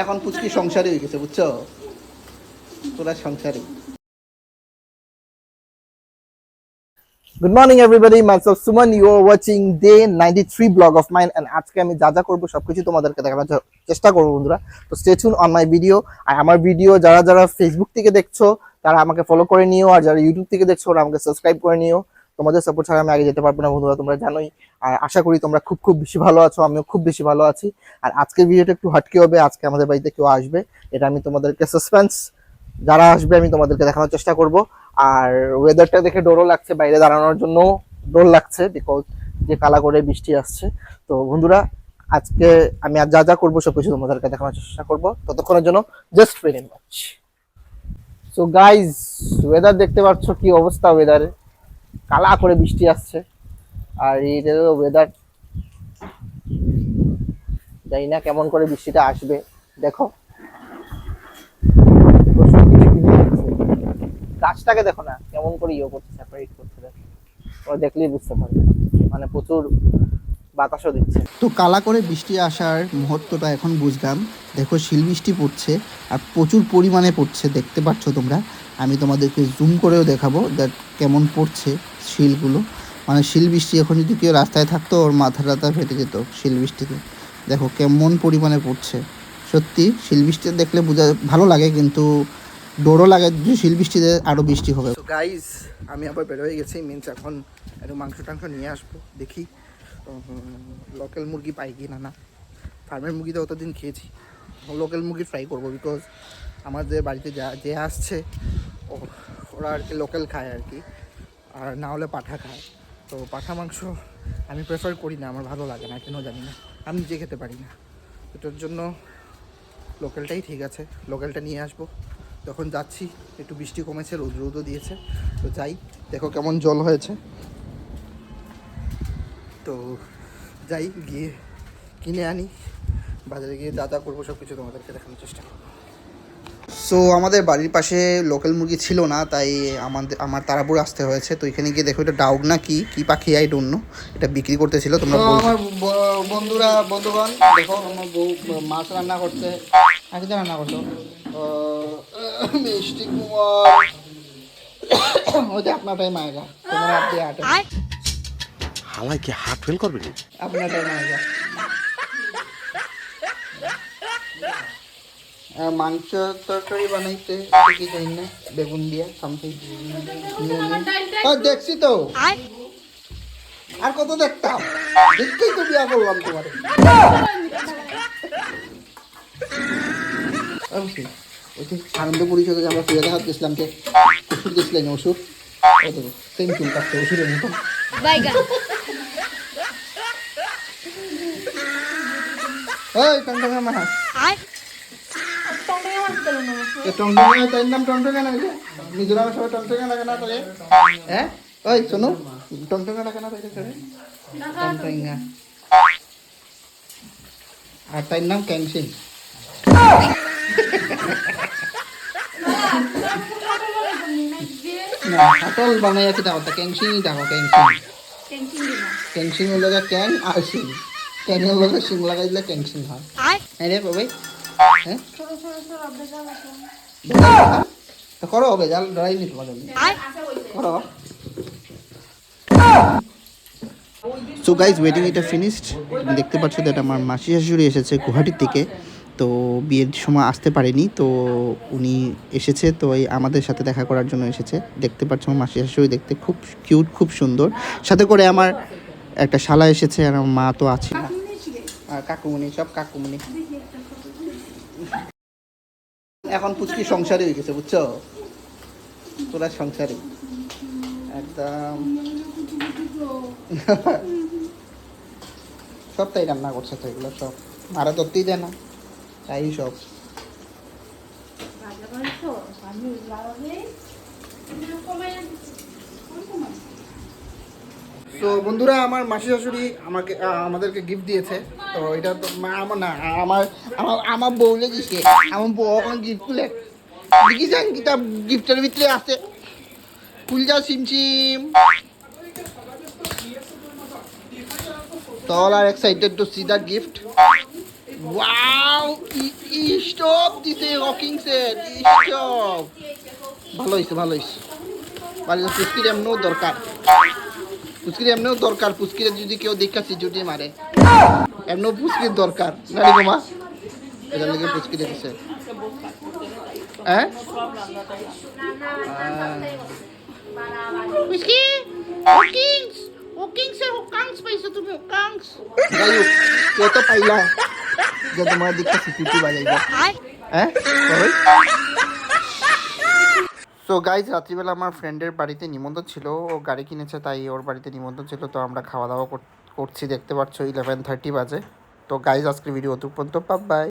এখন পুচকি সংসারী হয়ে গেছে, বুঝছো? তোরা সংসারী। Good morning everybody, myself Suman, you are watching day 93 vlog of mine and আজকে আমি যা যা করব সবকিছু তোমাদেরকে দেখানোর চেষ্টা করব বন্ধুরা। তো stay tune on my video. আর আমার ভিডিও যারা যারা ফেসবুক থেকে দেখছো তারা আমাকে ফলো করে নিও, আর যারা ইউটিউব থেকে দেখছো ওরা আমাকে সাবস্ক্রাইব করে নিও। তোমাদের সাপোর্ট ছাড়া আমি আগে যেতে পারবো না বন্ধুরা, তোমরা জানোই। আর আশা করি তোমরা খুব খুব বেশি ভালো আছো, আমিও খুব বেশি ভালো আছি। আর আজকের ভিডিওটা একটু হাটকে হবে, আজকে আমাদের বাড়িতে কেউ আসবে, এটা আমি তোমাদেরকে সাসপেন্স, যারা আসবে আমি তোমাদেরকে দেখানোর চেষ্টা করব। আর ওয়েদারটা দেখে ডরও লাগছে, বাইরে দাঁড়ানোর জন্য ডর লাগছে, বিকজ যে কালা করে বৃষ্টি আসছে। তো বন্ধুরা আজকে আমি আর যা যা করবো সবকিছু তোমাদেরকে দেখানোর চেষ্টা করবো, ততক্ষণের জন্য just wait and watch. So guys, weather দেখতে পাচ্ছ কি অবস্থা, ওয়েদারে কালা করে বৃষ্টি আসছে। আর এই যে ওয়েদার, জানি না কেমন করে বৃষ্টিটা আসবে। দেখো গাছটাকে দেখো না কেমন করে ইয়ে করছে, সেপারেট করছে, দেখো ওরা দেখলেই বুঝতে পারবে। মানে প্রচুর বাতাসও দিচ্ছে। তো কালা করে বৃষ্টি আসার মুহূর্তটা এখন বুঝলাম। দেখো শিল বৃষ্টি পড়ছে, আর প্রচুর পরিমাণে পড়ছে, দেখতে পাচ্ছ তোমরা। আমি তোমাদেরকে জুম করেও দেখাবো দ্যাট কেমন পড়ছে শিলগুলো। মানে শিল বৃষ্টি, এখন যদি কেউ রাস্তায় থাকতো ওর মাথা টাথা ফেটে যেত শিল বৃষ্টিতে। দেখো কেমন পরিমাণে পড়ছে। সত্যি শিল বৃষ্টি দেখলে বোঝা ভালো লাগে, কিন্তু ডরও লাগে যে শিল বৃষ্টিতে আরও বৃষ্টি হবে। তো গাইজ, আমি আবার বেরোয় গেছি, মিনস এখন একটু মাংস টাংস নিয়ে আসবো, দেখি লোকাল মুরগি পাই কি না। না, ফার্মের মুরগিতে অতদিন খেয়েছি, লোকাল মুরগি ফ্রাই করবো, বিকজ আমাদের বাড়িতে যে আসছে ওরা আর কি লোকাল খায় আর কি, আর না হলে পাঠা খায়। তো পাঠা মাংস আমি প্রেফার করি না, আমার ভালো লাগে না, কেন জানি না, আমি নিজে খেতে পারি না। এটার জন্য লোকালটাই ঠিক আছে, লোকালটা নিয়ে আসবো। তখন যাচ্ছি, একটু বৃষ্টি কমেছে, রোদও দিয়েছে, তো যাই, দেখো কেমন জল হয়েছে। তো যাই, গিয়ে কিনে আনি, বাজারে গিয়ে যা যা করবো সব কিছু তোমাদেরকে দেখানোর চেষ্টা করবো। সো আমাদের বাড়ির পাশে লোকাল মুরগি ছিল না, তাই আমার তারাপুর আসতে হয়েছে। তো এখানে গিয়ে দেখো এটা ডাউক না কি পাখি, আই ডোন্ট নো, এটা বিক্রি করতেছিল। তোমরা আমার বন্ধুগণ দেখো, আমার বউ মাছ রান্না করছে। আগে রান্না করলো মিষ্টি কুমার, ওটা আপনারটাই মায়েরা, তোমার আপনি হাটে হালাই কি হার্ট ফেল করবে না? আপনারটাই মায়েরা। মাংস তরকারি বানাইতে কি জানি না, বেগুন দিয়া সামথিং দেখছি তো, আর কত দেখতাম, দেখতেই তো বিয়া করলাম তোমার। ওই যে আনন্দ পরিষদে আমরা ফিরে দেখাতে গেছিলাম, যে ওষুধ গেছিলেন, ওষুধ সেম চুল কাটছে ওষুধের মতো। ওই টংটঙা মাহা, টংটঙা তাই নাম, টংটঙা না মিজোরামের সবাই টংটঙা লাগে না তাহলে? হ্যাঁ ওই শোনো, টংটঙা লাগে না তাই টংটঙা, আর তাই নাম ক্যাংসিং। না হাতল বানাই আছে, দেখো ক্যাংসিংই দেখো, ক্যাংসিং এর লগে ক্যাং আর সিং, ক্যাং এর লগে সিং লাগাই দিলে ক্যাংসিং হয়। হ্যাঁ রে বাবাই, হ্যাঁ তো করো হবে, জাল ডরাই নি তোমাদের করো। সো গাইজ, ওয়েডিং এটা ফিনিশড। তুমি দেখতে পাচ্ছ যে এটা আমার মাসি শাশুড়ি এসেছে গুয়াহাটির থেকে, তো বিয়ের সময় আসতে পারেনি, তো উনি এসেছে, তো এই আমাদের সাথে দেখা করার জন্য এসেছে। দেখতে পাচ্ছ আমার মাসি শাশুড়ি দেখতে খুব কিউট, খুব সুন্দর। সাথে করে আমার একটা শালা এসেছে, আর আমার মা তো আছে না, আর কাকুমনি, সব কাকুমনি। এখন পুচকি সংসারী হয়ে গেছে, বুঝছো? তোরা সংসারী একদম। সব তাই রান্না করছে, তো এগুলো সব আরো ধরতেই দেয় না, তাই সব। তো বন্ধুরা, আমার মাসি শাশুড়ি আমাদেরকে গিফট দিয়েছে। তো এটা তো আমার না, আমার বউলে দিছে, আমার বউ এখন গিফট খুলে দেখি যান কিতা গিফটের ভিতরে আছে। খুল যাও সিমসিম। তো all are excited to see the gift. Wow stop দিছে ওয়াকিং সেট স্টপ ভালো হইছে বাড়িতে পুচকির এমনও দরকার পুচকিরে যদি কেউ দেখা সিজুটি মারে এমনও পুচকির দরকার নারী বোমা এটার লেগে পুচকিরে দিছে হ্যাঁ পুচকি ওকিংস পাইছো তুমি ওকাংস যাই হোক কেউ তো পাইলা যে তোমার দিকটা সিকিউরিটি বাজাইবা হ্যাঁ সো গাইজ রাত্রিবেলা আমার ফ্রেন্ডের বাড়িতে নিমন্ত্রণ ছিল ও গাড়ি কিনেছে তাই ওর বাড়িতে নিমন্ত্রণ ছিল তো আমরা খাওয়া দাওয়া করছি দেখতে পাচ্ছ 11:30 বাজে তো গাইজ আজকের ভিডিও অত পর্যন্ত বাই।